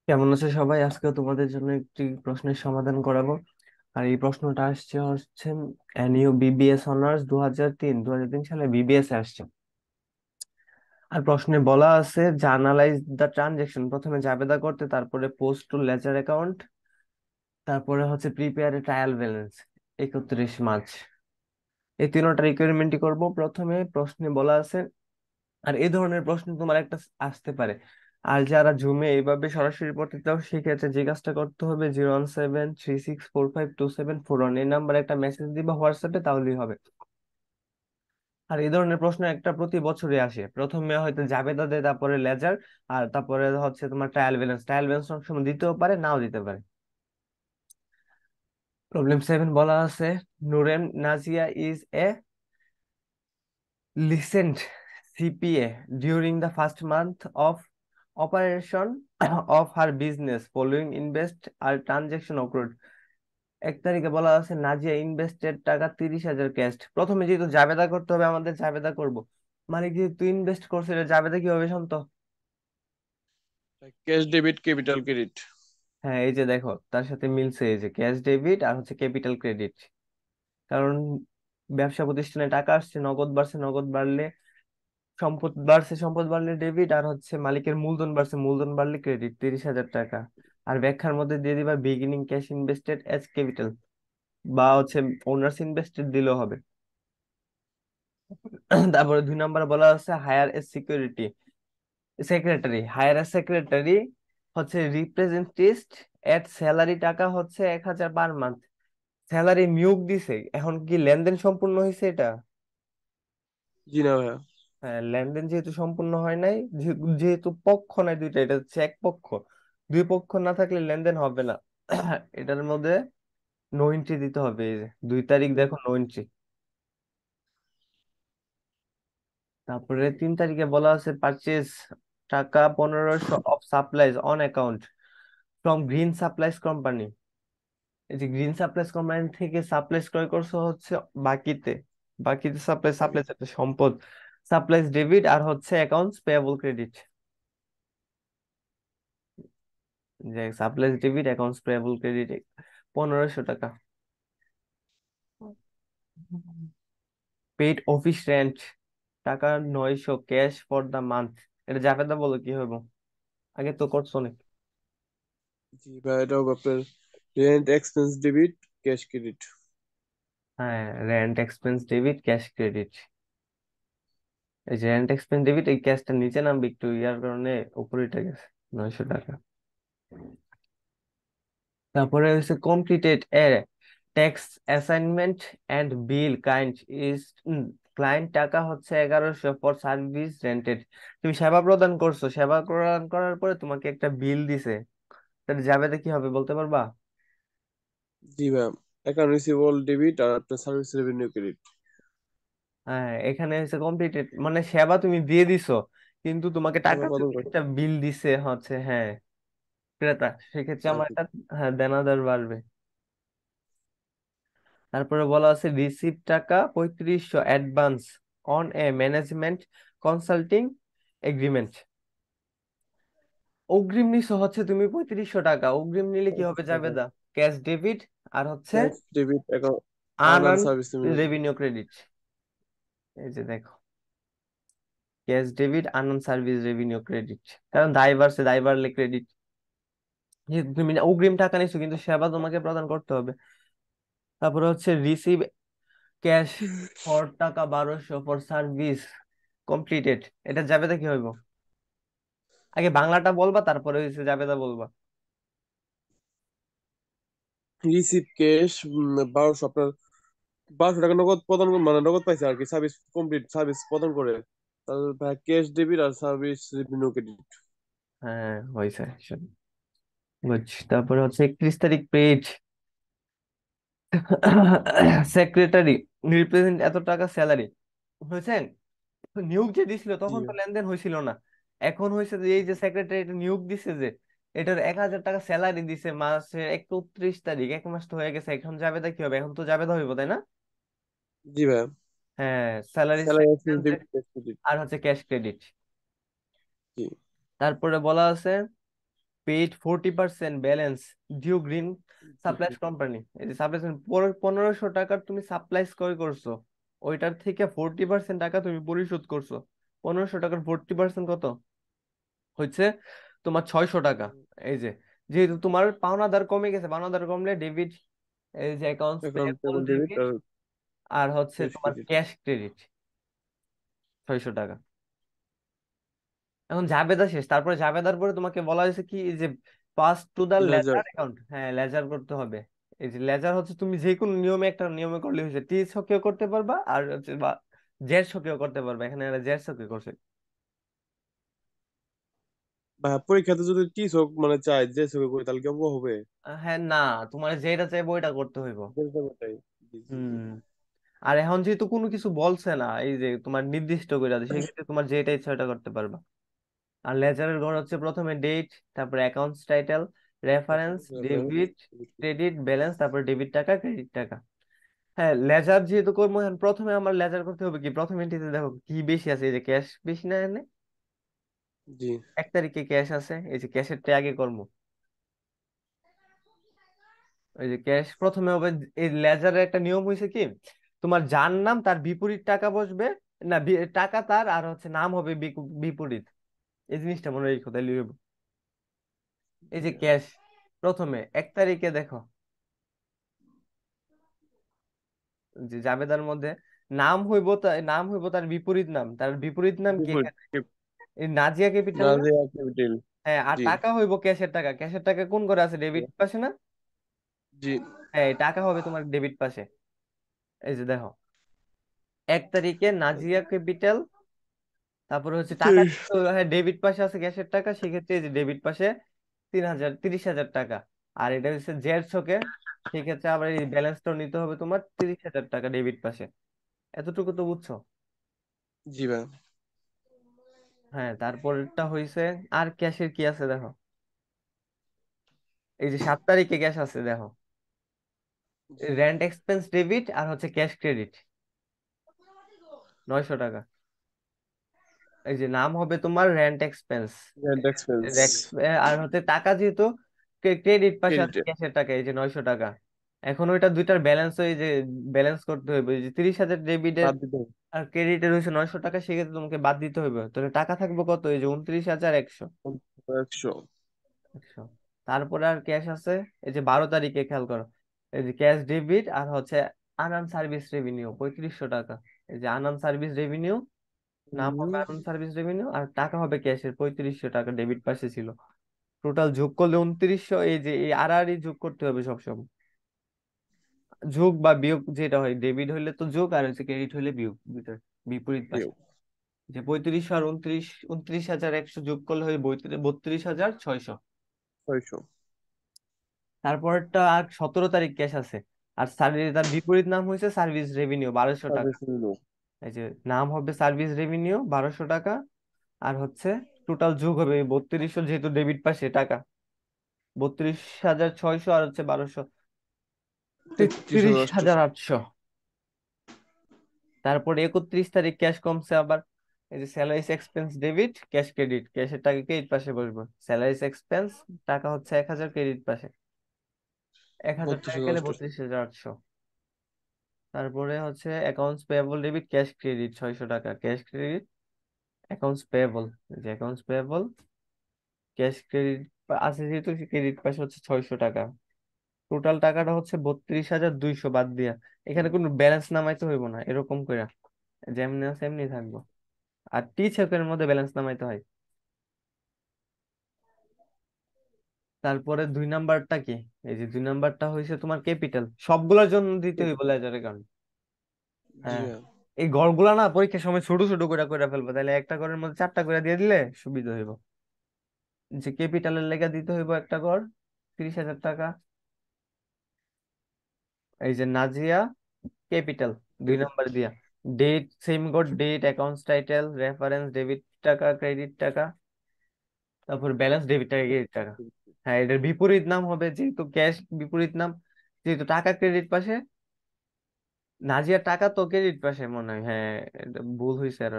কেমন আছে সবাই? আজকে তোমাদের জন্য একটি প্রশ্নের সমাধান করাবো। আর এই প্রশ্নটা আসছে হচ্ছে নিউ বিবিএস অনার্স 2003 সালে বিবিএস আসছে। আর প্রশ্নে বলা আছে যে অ্যানালাইজ দ্য ট্রানজেকশন, প্রথমে জাবেদা করতে, তারপরে পোস্ট টু লেজার অ্যাকাউন্ট, তারপরে হচ্ছে প্রিপেয়ার ট্রায়াল ব্যালেন্স 31 মার্চ। এই তিনটা রিকোয়ারমেন্টই করব। প্রথমে প্রশ্নে বলা আছে, আর এই ধরনের প্রশ্ন তোমার একটা আসতে পারে। আর যারা জুমে এইভাবে সরাসরি পড়তে চাও সেক্ষেত্রে যে কাজটা করতে হবে, 01736452741 এই নাম্বারে একটা মেসেজ দিবা হোয়াটসঅ্যাপে, তাহলেই হবে। আর এই ধরনের প্রশ্ন একটা প্রতি বছরই আসে। প্রথমে হয়তো জাবেদা দেয়, তারপরে লেজার, আর তারপরে হচ্ছে তোমার ট্রায়াল ব্যালেন্স অনেক সময় দিতেও পারে, নাও দিতে পারে। প্রবলেম 7 বলা আছে, নুরেম Nazia is a listened CPA during the first month of operation of her business following invest R transaction occurred। 1 তারিখে বলা আছে নাজিয়া ইনভেস্টেড টাকা 30,000 ক্যাশ। প্রথমে যেহেতু জাবেদা করতে হবে, আমাদের জাবেদা করব। মানে যেহেতু ইনভেস্ট করছে, এটা জাবেদা কি হবে Shanto? Cash debit capital credit. হ্যাঁ, এই যে দেখো তার সাথে মিলছে, এই যে ক্যাশ ডেবিট আর হচ্ছে ক্যাপিটাল ক্রেডিট। কারণ ব্যবসা প্রতিষ্ঠানে টাকা আসছে, নগদ বাড়ছে, নগদ বাড়লে সম্পদ বাড়ছে, সম্পদ বাড়লে ডেবিট, আর হচ্ছে মালিকের মূলধন বাড়ছে, মূলধন বাড়লে ক্রেডিট 30,000 টাকা। আর ব্যাখ্যার মধ্যে দিয়ে দিবা beginning cash invested as capital, বা হচ্ছে ওনার্স ইনভেস্টেড দিলেও হবে। তারপরে 2 নম্বরে বলা হচ্ছে hire a security secretary, hire a secretary হচ্ছে রিপ্রেজেন্টেটিভ এট স্যালারি টাকা হচ্ছে 1,000 পার মান্থ। স্যালারি নিয়োগ দিছে, এখন কি লেনদেন সম্পূর্ণ হয়েছে এটা? জি না ভাইয়া। হ্যাঁ, লেনদেন যেহেতু সম্পূর্ণ হয় নাই, যেহেতু পক্ষ নাই দুইটা, এটা হচ্ছে এক পক্ষ। দুই পক্ষ না থাকলে লেনদেন হবে না। এটার মধ্যে নো এন্ট্রি দিতে হবে। এই যে 2 তারিখ, দেখো নো এন্ট্রি। তারপরে 3 তারিখে বলা আছে পারচেজ টাকা 1500 of supplies on account from green supplies company. এই যে গ্রিন সাপ্লাইজ কোম্পানি থেকে সাপ্লাইজ ক্রয় করছো হচ্ছে বাকিতে। বাকিতে সাপ্লাই, সাপ্লাইজ একটা সম্পদ। সাপ্লাইজ ডেবিট আর হচ্ছে অ্যাকাউন্টস পেয়েবল ক্রেডিট। যে supplies debit accounts payable credit 1500 টাকা। পেইড অফিস রেন্ট টাকা 900 ক্যাশ ফর দ্য মান্থ। এটা জাবেদা বলো কি হইব? আগে তো করছো নাকি? জি ভাই, এটা হবে আপনার rent expense debit cash credit. হ্যাঁ, rent expense debit cash credit. এই যে রেন্ট এক্সপেন্স ডেবিট, এই ক্যাশটা নিচে নামবে একটু, ইয়ার কারণে উপরে উঠে গেছে 900 টাকা। তারপরে হচ্ছে completed a tax assignment and bill kind is client টাকা হচ্ছে 1100 ফর সার্ভিস রেন্টেড। তুমি সেবা প্রদান করছো, সেবা প্রদান করার পরে তোমাকে একটা বিল দিছে, তাহলে যাবে কি হবে বলতে পারবা? জি ভাই, অ্যাকাউন্ট রিসিভেবল ডেবিট আর আপনার সার্ভিস রেভিনিউ ক্রেডিট। হ্যাঁ, এখানে হচ্ছে কমপ্লিটেড মানে সেবা তুমি দিয়ে দিছো, কিন্তু তোমাকে সেবা টাকা প্রদান করে। একটা বিল দিছে হচ্ছে, হ্যাঁ, ক্রেতা। সেক্ষেত্রে আমার আচ্ছা। একটা, হ্যাঁ, দেনাদার বাড়বে। তারপরে বলা আছে রিসিভ টাকা 3500 advance on a management consulting agreement. অগ্রিম নিছো হচ্ছে তুমি 3500 টাকা। অগ্রিম নিলে কি হবে 35 যাবে টাকা দা? ক্যাশ ডেবিট আর হচ্ছে ক্যাশ ডেবিট অ্যাকাউন্ট আন আনান সার্ভিস রেভিনিউ। Revenue credit. এই যে দেখো, ক্যাশ ডেবিট আনন্দ সার্ভিস রেভিনিউ ক্রেডিট। কারণ দায় বাড়ছে, দায় বাড়লে ক্রেডিট। যেহেতু তুমি অগ্রিম টাকা নিছো কিন্তু সেবা তোমাকে প্রদান করতে হবে। তারপরে হচ্ছে রিসিভ ক্যাশ ফর টাকা 1200 ফর সার্ভিস কমপ্লিটেড। এটা যাবে কি হইব? আগে বাংলাটা বলবা, তারপরে হচ্ছে জাবেদা বলবা। রিসিভ ক্যাশ 1200 আপনার 1200 টাকা নগদ প্রদান মানে নগদ পাইছে আর কি, সার্ভিস কমপ্লিট সার্ভিস প্রদান করে। তারপর ভাই ক্যাশ ডেবিট আর সার্ভিস রেভিনিউ ক্রেডিট। হ্যাঁ, হয়েছে। বুঝছি। তারপরে হচ্ছে 31 তারিখ পেজ সেক্রেটারি রিপ্রেজেন্ট এত টাকা স্যালারি হয়েছে। নিয়োগ যে দিছিল জি তখন তো ভাই। লেনদেন হয়েছিল না। এখন হয়েছে যে এই যে সেক্রেটারি নিয়োগ দিছে, যে এটার 1,000 টাকা স্যালারি দিছে মাসের 31 তারিখ, 1 মাস তো হয়ে গেছে। এখন যাবে কি হবে? এখন তো যাবে হইব, তাই না? জি ভাই, হ্যাঁ, salary salary expense debit cash credit. আর হচ্ছে ক্যাশ ক্রেডিট। জি। তারপরে বলা আছে paid 40% balance due green G supplies জি। কোম্পানি। এই যে সাপ্লাইজ 1500 টাকার তুমি সাপ্লাইজ ক্রয় করছো, ওইটার থেকে 40% টাকা তুমি পরিশোধ করছো। 1500 টাকার 40% কত হচ্ছে? তোমার 600 টাকা। এই যে, যেহেতু তোমার পাওনাদার কমে গেছে, পাওনাদার কমলে ডেবিট, এই যে accounts account payable payable debit debit, আর আর হচ্ছে ক্যাশ তোমার ক্রেডিট। ক্যাশ ক্রেডিট 600 টাকা। এখন জাবেদা শেষ, তারপরে জাবেদার পরে তোমাকে বলা হয়েছে কি, এই যে pass to the ledger. Ledger account, হ্যাঁ লেজার করতে হবে। এই যে লেজার হচ্ছে তুমি যে কোনো নিয়মে, একটা নিয়মে করলে হয়েছে, টি ছকেও করতে পারবা আর হচ্ছে বা জেড ছকেও করতে পারবা, এখানে এরা জেড ছকে করছে। বা পরীক্ষাতে যদি টিস হোক মানে চাই যে সবে করি তাহলে কি অঙ্ক হবে? হ্যাঁ না, তোমার যেটা চাইবো ওইটা করতে হইব। যেটা ওটাই। জি জি জি। হুম। আর এখন যেহেতু কোনো কিছু বলছে না, এই যে তোমার নির্দিষ্ট করে আছে, সেক্ষেত্রে তোমার যেটা ইচ্ছা ওটা করতে পারবা। আর লেজারের ঘর হচ্ছে প্রথমে ডেট, তারপরে accounts title, reference, reference. Debit, credit, balance, তারপরে ডেবিট টাকা, ক্রেডিট টাকা। হ্যাঁ, লেজার যেহেতু করবো, এখন প্রথমে আমার লেজার করতে হবে কি, প্রথম এন্ট্রিতে দেখো কি বেশি আছে, এই যে ক্যাশ বেশি না এনে, জি। 1 তারিখে ক্যাশ আছে, এই যে ক্যাশেরটা আগে করবো। এই যে ক্যাশ প্রথমে হবে। এই লেজারের একটা নিয়ম হয়েছে কি, তোমার যার নাম তার বিপরীত টাকা বসবে, না টাকা তার আর হচ্ছে নাম হবে বিপরীত। এই জিনিসটা মনে রেখো, তাইলে হইবো। এই যে ক্যাশ প্রথমে 1 তারিখে দেখো, যে জাবেদার মধ্যে নাম হইব তার বিপরীত নাম, তার বিপরীত নাম কি বিপরীত এখানে? এই নাজিয়া ক্যাপিটাল না না? যে ক্যাপিটাল। হ্যাঁ, আর জি টাকা হইব ক্যাশের টাকা, ক্যাশের টাকা কোন করে আছে, ডেবিট পাশে না? জি। হ্যাঁ, এই টাকা হবে তোমার ডেবিট পাশে। এই যে দেখো, 1 তারিখে নাজিয়া ক্যাপিটাল, তারপরে হচ্ছে টাকা তেইশ। তো, হ্যাঁ ডেবিট পাশে আছে গ্যাসের টাকা, সেক্ষেত্রে এই যে ডেবিট পাশে 30,000 টাকা। আর এটা হচ্ছে জেড ছকে, সেক্ষেত্রে আবার এই ব্যালেন্সটাও নিতে হবে তোমার 30,000 টাকা ডেবিট পাশে। এতটুকু তো বুঝছো? জি ভাই। হ্যাঁ, তারপরটা হইছে, আর ক্যাশের কি আছে দেখো, এই যে 7 তারিখে ক্যাশ আছে দেখো, জি। রেন্ট এক্সপেন্স ডেবিট আর হচ্ছে ক্যাশ ক্রেডিট 900 টাকা। এই যে নাম হবে তোমার রেন্ট এক্সপেন্স, রেন্ট এক্সপেন্স। আর হচ্ছে টাকা যেহেতু ক্রেডিট পাশে আছে ক্রেডিট। ক্যাশের টাকা, এই যে 900 টাকা। এখন ওইটা দুইটার ব্যালেন্স, ওই যে ব্যালেন্স করতে হবে, এই যে 30,000 ডেবিটের বাদ দিতে হবে। আর ক্রেডিটের হচ্ছে 900 টাকা, সেক্ষেত্রে তোমাকে বাদ দিতে হবে, তাহলে টাকা থাকবে কত, এই যে 29,100। 100। 100। তারপরে আর ক্যাশ আছে, এই যে 12 তারিখে খেয়াল করো, এই যে ক্যাশ ডেবিট আর হচ্ছে আনআন সার্ভিস রেভিনিউ 3500 টাকা। এই যে আনআন সার্ভিস রেভিনিউ, নাম হবে হুম। আনন্দ সার্ভিস রেভিনিউ, আর টাকা হবে ক্যাশের 3500 টাকা ডেবিট পাশে ছিল। টোটাল যোগ করলে 2900। এই যে এই আর আর যোগ করতে হবে সবসময়, যোগ বা বিয়োগ যেটা হয়, ডেবিট হইলে তো যোগ, আর হচ্ছে ক্রেডিট হইলে বিয়োগ, দুইটার বিপরীত পাশে। বিয়োগ। যে 3500 আর 29,100 যোগ করলে হয় 32,600। 600। তারপরটা আর 17 তারিখ ক্যাশ আছে, আর তার বিপরীত নাম হয়েছে সার্ভিস রেভিনিউ 1200 টাকা। সার্ভিস নিল। এই যে নাম হবে সার্ভিস রেভিনিউ 1200 টাকা, আর হচ্ছে টোটাল যোগ হবে 3200, যেহেতু ডেবিট পাশে টাকা 32,600, আর হচ্ছে 1200, 33,800। 33,800। তারপরে 31 তারিখ ক্যাশ কমছে আবার, এই যে salaries expense debit, cash credit, ক্যাশের টাকা ক্রেডিট পাশে বসবে, স্যালারিস এক্সপেন্স টাকা হচ্ছে 1,000, ক্রেডিট পাশে 1,000 টাকা গেলে 32,800। 32,800। তারপরে হচ্ছে accounts payable debit, cash credit 600 টাকা, ক্যাশ ক্রেডিট, অ্যাকাউন্টস পেয়েবল, যে অ্যাকাউন্টস পেয়েবল, ক্যাশ ক্রেডিট আছে যেহেতু, ক্রেডিট পাশে হচ্ছে 600 টাকা। টোটাল টাকাটা হচ্ছে 32,200 বাদ দিয়া। এখানে কোনো ব্যালেন্স নামাইতে হইব না, এরকম করে যেমনি আছে এমনি থাকবো। আর টি চেকের মধ্যে ব্যালেন্স নামাইতে হয়। তারপরে 2 নাম্বারটা কি, এই যে 2 নাম্বারটা হয়েছে তোমার ক্যাপিটাল, সবগুলোর জন্য দিতে হইব লেজারের কারণ। জি হ্যাঁ, ভাই। এই ঘরগুলা না পরীক্ষার সময় ছোট ছোট করে করে ফেলবো, তাহলে একটা ঘরের মধ্যে 4টা করে দিয়ে দিলে সুবিধা হইব। যে ক্যাপিটালের লেগে দিতে হইব একটা ঘর 30,000 টাকা। এই যে নাজিয়া ক্যাপিটাল, 2 নাম্বার দিয়া, date same code, date, accounts title, reference, debit টাকা, ক্রেডিট টাকা, তারপর ব্যালেন্স, ডেবিট টাকা, ক্রেডিট টাকা। হ্যাঁ, এটার বিপরীত নাম হবে, যেহেতু ক্যাশ বিপরীত নাম, যেহেতু টাকা ক্রেডিট পাশে, নাজিয়া টাকা তো ক্রেডিট পাশে মনে হয়, হ্যাঁ এটা ভুল হয়েছে আর।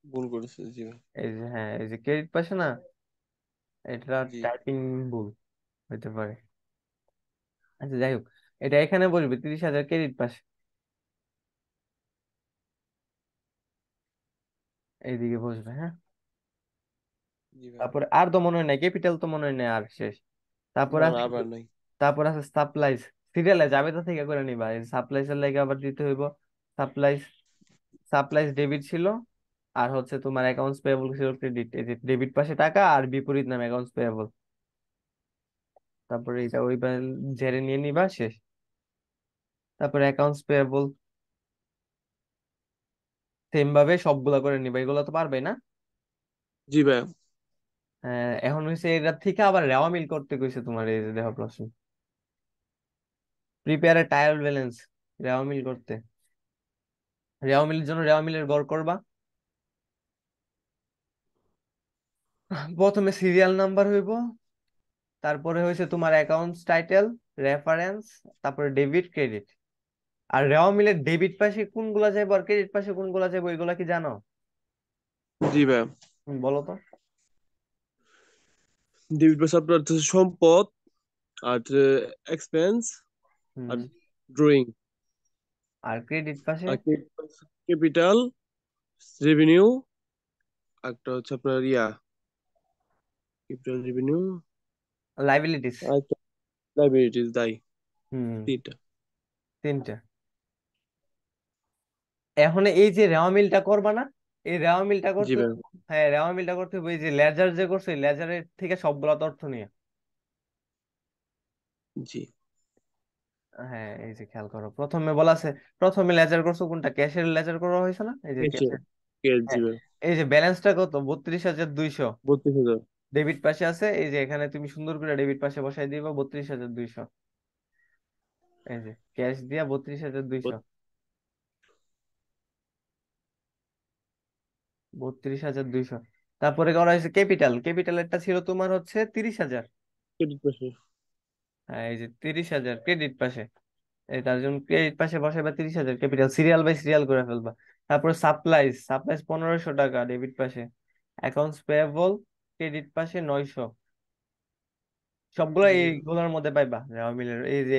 ভুল করেছে জি ভাই। এই যে হ্যাঁ, এই যে ক্রেডিট পাশে না, এটা জি। টাইপিং ভুল হইতে পারে। আচ্ছা যাই হোক, এটা এখানে বসবে 30,000 ক্রেডিট পাস, এইদিকে বসবে, হ্যাঁ। জি ভাই। তারপরে আর তো মনে হয় নাই, ক্যাপিটাল তো মনে হয় নাই, আর শেষ। তারপর না না, আছে কি? আবার নাই। তারপর আছে সাপ্লাইজ। সিরিয়ালে যাবে তো থেকে করে নিবা, সাপ্লাইজ এর লাগে আবার দিতে হইব। সাপ্লাইজ, সাপ্লাইজ ডেবিট ছিল, আর হচ্ছে তোমার অ্যাকাউন্টস পেয়েবল ছিল ক্রেডিট। এই যে ডেবিট পাশে টাকা আর বিপরীত নাম অ্যাকাউন্টস পেয়েবল। তারপরে এটা ওইবার ঝেড়ে নিয়ে নিবা, শেষ। তারপরে অ্যাকাউন্টস পেয়েবল সেম ভাবে সবগুলা করে নিবা, এগুলো তো পারবে না। জি ভাই। এখন হচ্ছে এটার থেকে আবার রেওয়া মিল করতে কইছে তোমার, এই যে দেখো প্রশ্ন, প্রিপেয়ার এ ট্রায়াল ব্যালেন্স, রেওয়া মিল করতে। রেওয়া মিলের জন্য রেওয়া মিলের গড় করবা। প্রথমে সিরিয়াল নাম্বার হইব, তারপরে হয়েছে তোমার অ্যাকাউন্টস টাইটেল, রেফারেন্স, তারপরে ডেবিট ক্রেডিট। আর রেওয়া মিলের ডেবিট পাশে কোনগুলা যাইবো আর ক্রেডিট পাশে কোনগুলা যাইবো, এগুলা কি জানো? জি ভাই। বলো তো। ডেবিট পাশে আপনার হচ্ছে সম্পদ, আর এক্সপেন্স, আর হুম। ড্রয়িং। আর ক্রেডিট পাশে আর ক্যাপিটাল, রেভিনিউ, একটা হচ্ছে আপনার ক্যাপিটাল, রেভিনিউ, লাইবিলিটিস। আর একটা লাইবিলিটিস, দায়। হুম। তিনটা। তিনটা। এখন এই যে রেওয়া মিলটা করবা না, এই রেওয়া মিলটা জি করতে ভাই। হইবো- হ্যাঁ, রেওয়া মিলটা করতে হবে এই যে লেজার যে করছো, লেজারের থেকে সবগুলা তথ্য নিয়ে। জি। হ্যাঁ, এই যে খেয়াল করো, প্রথমে বলা আছে, প্রথমে লেজার করছো কোনটা, ক্যাশের লেজার করা হয়েছে না, এই যে ক্যাশে, ক্যাশের। জি হ্যাঁ, ভাই। এই যে ব্যালেন্সটা কত, 32,200। 32,000। ডেবিট পাশে আছে, এই যে এখানে তুমি সুন্দর করে ডেবিট পাশে বসাই দিবা 32,200। এই যে ক্যাশ দিয়া 32,200। 32,200। তারপরে করা হয়েছে ক্যাপিটাল, ক্যাপিটালেরটা ছিল তোমার হচ্ছে 30,000। ক্রেডিট পাশে। হ্যাঁ, এই যে 30,000 ক্রেডিট পাশে, এই তার জন্য ক্রেডিট পাশে বসাইবা 30,000, ক্যাপিটাল সিরিয়াল বাই সিরিয়াল করে ফেলবা। তারপরে সাপ্লাইজ, সাপ্লাইজ 1,500 টাকা ডেবিট পাশে। অ্যাকাউন্টস পেয়েবল ক্রেডিট পাশে 900। সবগুলো জি ভাই। এইগুলোর মধ্যে পাইবা রেওয়া মিলের, এই যে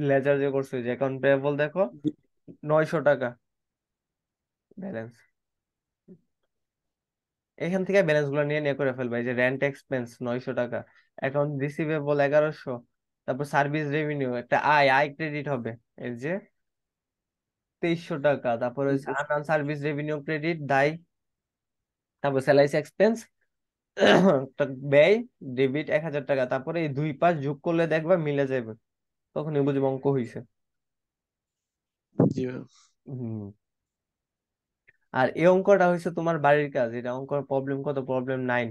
লেজার যে করছো, যে অ্যাকাউন্ট পেয়েবল দেখো, 900 টাকা ব্যালেন্স। এখান থেকে ব্যালেন্স গুলো নিয়ে নিয়ে করে ফেলবা। এই যে রেন্ট এক্সপেন্স 900 টাকা, অ্যাকাউন্ট রিসিভেবল 1100, তারপর সার্ভিস রেভিনিউ একটা আয়, আয় ক্রেডিট হবে, এই যে 2300 টাকা। তারপর হচ্ছে আনআন সার্ভিস রেভিনিউ ক্রেডিট, দায়। তারপর স্যালারি এক্সপেন্স একটা ব্যয়, ডেবিট 1,000 টাকা। তারপরে এই দুই পাশ যোগ করলে দেখবা মিলে যাবে, তখনই বুঝবো অঙ্ক হইছে। জি ভাই। হম। আর এই অঙ্কটা হয়েছে তোমার বাড়ির কাজ, এটা অঙ্কের প্রবলেম কত, প্রবলেম 9।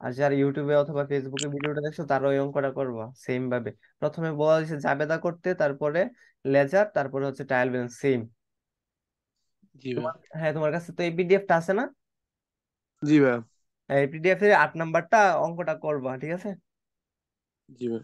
আর যারা ইউটিউবে অথবা ফেসবুকে ভিডিওটা দেখছো তারা ওই অঙ্কটা করবা সেম ভাবে। প্রথমে বলা হয়েছে জাবেদা করতে, তারপরে লেজার, তারপরে হচ্ছে ট্রায়াল ব্যালেন্স সেম। জি ভাই। তোমার, হ্যাঁ, তোমার কাছে তো এই পিডিএফটা আছে না? জি ভাই। এই পিডিএফ এর 8 নাম্বারটা অঙ্কটা করবা, ঠিক আছে? জি ভাই।